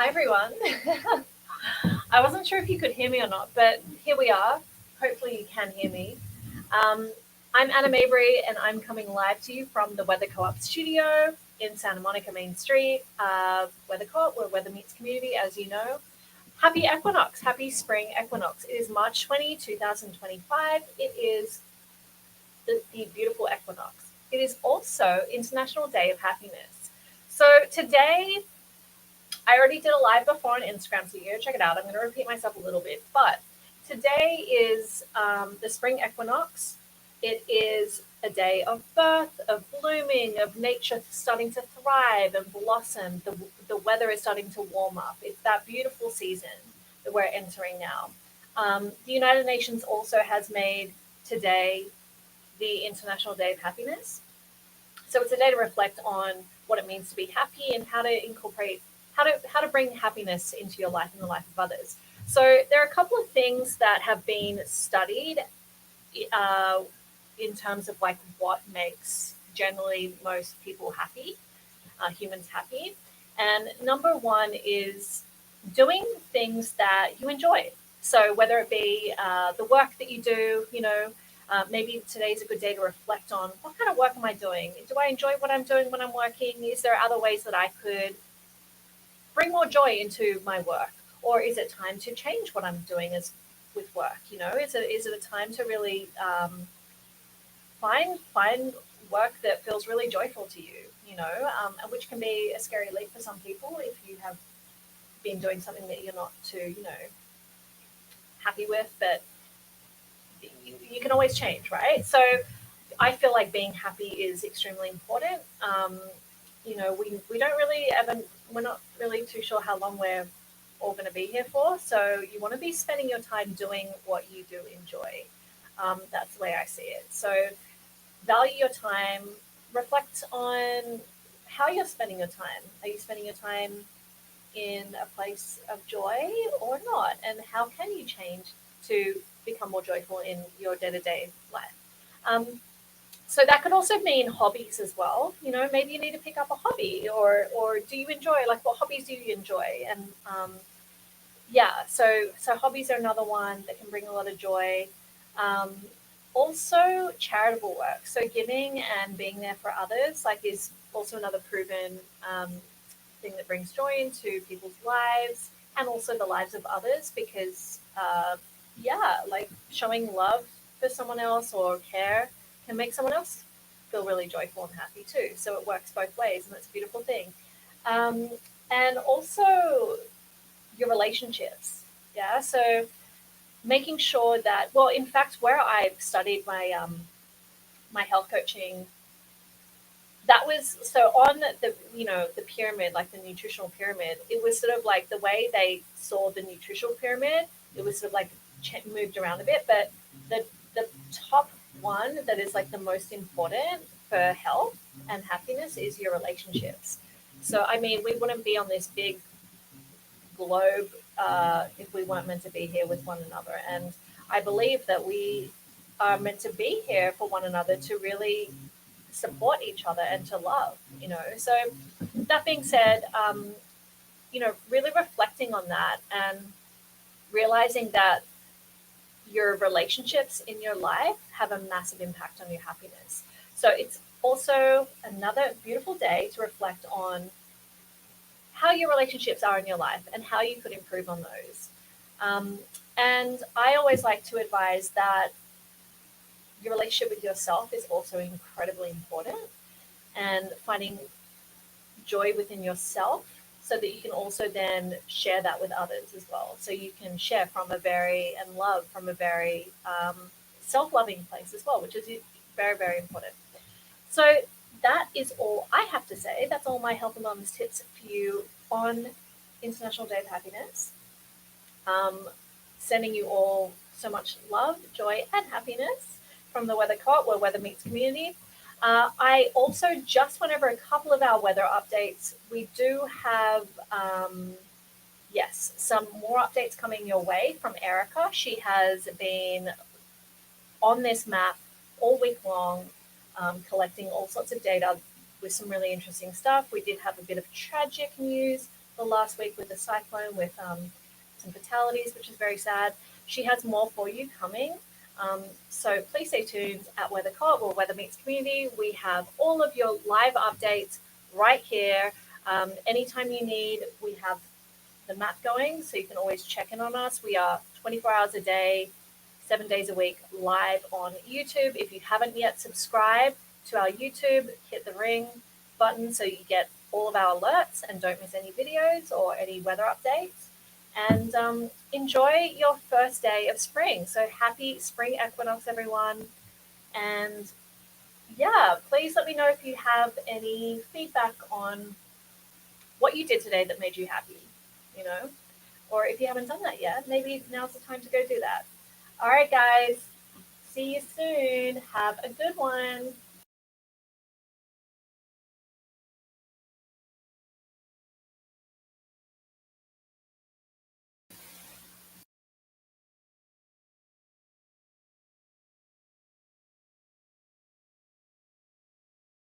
Hi, everyone. I wasn't sure if you could hear me or not, but here we are. Hopefully, you can hear me. Um, I'm Anna Mabry, and I'm coming live to you from the Weather Co-op studio in Santa Monica Main Street. Weather Co-op, where weather meets community, as you know. Happy equinox, happy spring equinox. It is March 20, 2025. It is the beautiful equinox. It is also International Day of Happiness. So today I already did a live before on Instagram, so you go check it out. I'm going to repeat myself a little bit, but today is the spring equinox. It is a day of birth, of blooming, of nature starting to thrive and blossom. The weather is starting to warm up. It's that beautiful season that we're entering now. The United Nations also has made today the International Day of Happiness. So it's a day to reflect on what it means to be happy and how to incorporate how to bring happiness into your life and the life of others. So there are a couple of things that have been studied uh, in terms of like what makes generally most people happy, humans happy. And number one is doing things that you enjoy. So whether it be the work that you do, maybe today's a good day to reflect on what kind of work am I doing? Do I enjoy what I'm doing when I'm working? Is there other ways that I could bring more joy into my work? Or is it time to change what I'm doing as with work? Is it a time to really find work that feels really joyful to you? Which can be a scary leap for some people if you have been doing something that you're not too happy with, but you can always change, right? So I feel like being happy is extremely important. We don't really ever, we're not really too sure how long we're all going to be here for. So you want to be spending your time doing what you do enjoy. That's the way I see it. So value your time, reflect on how you're spending your time. Are you spending your time in a place of joy or not? And how can you change to become more joyful in your day to day life? So that could also mean hobbies as well. Maybe you need to pick up a hobby, or do you enjoy, like, what hobbies do you enjoy? And yeah, so hobbies are another one that can bring a lot of joy. Um, Also, charitable work. So giving and being there for others, like, is also another proven thing that brings joy into people's lives and also the lives of others. Because yeah, like, showing love for someone else or care can make someone else feel really joyful and happy too. So it works both ways, and that's a beautiful thing. Um, and also your relationships. Yeah. So making sure that, well, in fact, where I've studied my health coaching, that was so on the pyramid, like the nutritional pyramid. It was sort of like the way they saw the nutritional pyramid. It was sort of like moved around a bit, but the top one that is like the most important for health and happiness is your relationships. So I mean, we wouldn't be on this big globe if we weren't meant to be here with one another. And I believe that we are meant to be here for one another to really support each other and to love. So that being said, really reflecting on that and realizing that your relationships in your life have a massive impact on your happiness. So it's also another beautiful day to reflect on how your relationships are in your life and how you could improve on those. Um, and I always like to advise that your relationship with yourself is also incredibly important, and finding joy within yourself so that you can also then share that with others as well. So you can share from a very, and love from a very self loving place as well, which is very, very important. So that is all I have to say. That's all my Health and Wellness tips for you on International Day of Happiness. Um, Sending you all so much love, joy, and happiness from the Weather Co-op, where weather meets community. I also just went over a couple of our weather updates. We do have, yes, some more updates coming your way from Erica. She has been on this map all week long, collecting all sorts of data with some really interesting stuff. We did have a bit of tragic news the last week with the cyclone, with some fatalities, which is very sad. She has more for you coming. So please stay tuned at WeatherCop or Weather Meets Community. We have all of your live updates right here. Anytime you need, we have the map going, so you can always check in on us. We are 24 hours a day, 7 days a week, live on YouTube. If you haven't yet subscribed to our YouTube, hit the ring button so you get all of our alerts and don't miss any videos or any weather updates. And enjoy your first day of spring. So happy spring equinox, everyone. And yeah, please let me know if you have any feedback on what you did today that made you happy, you know, or if you haven't done that yet, maybe now's the time to go do that. All right, guys, see you soon. Have a good one.